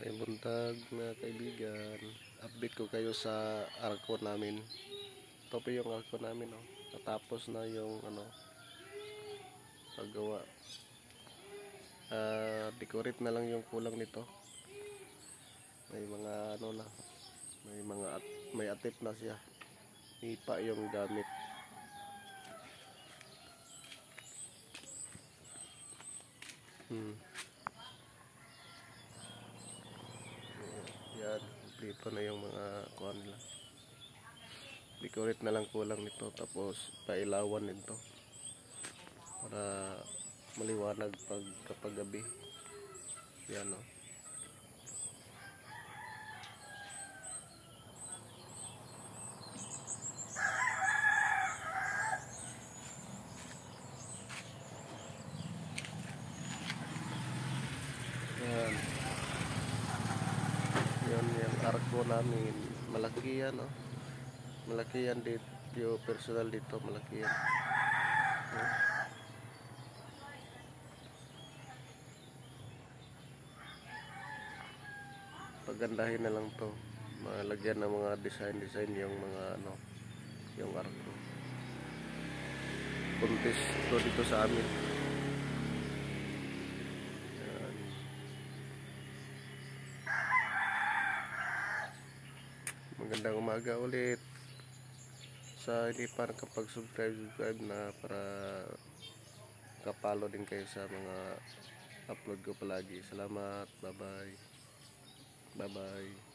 May buntag na kaibigan. Update ko kayo sa arko namin. Ito po yung arko namin, oh. Natapos na yung paggawa. Decorate na lang yung kulang nito. May mga na. May atip na siya. Ipa yung gamit. Yan, dito na yung mga kuha nila. Decorate na lang kulang nito, tapos pailawan nito para maliwanag kapag gabi. Yan, oh. Yan. Yan yung arko namin. Malaki yan, oh. Malaki yan dito. Yung personal dito, malaki yan. Pagandahin na lang to. Malagyan ng mga design yung mga yung arko. Contest to dito sa amin. Yan. Magandang umaga ulit. Sa hindi pa nakapag-subscribe na, para kapalo din kayo sa mga upload ko palagi. Salamat. Bye bye. Bye bye.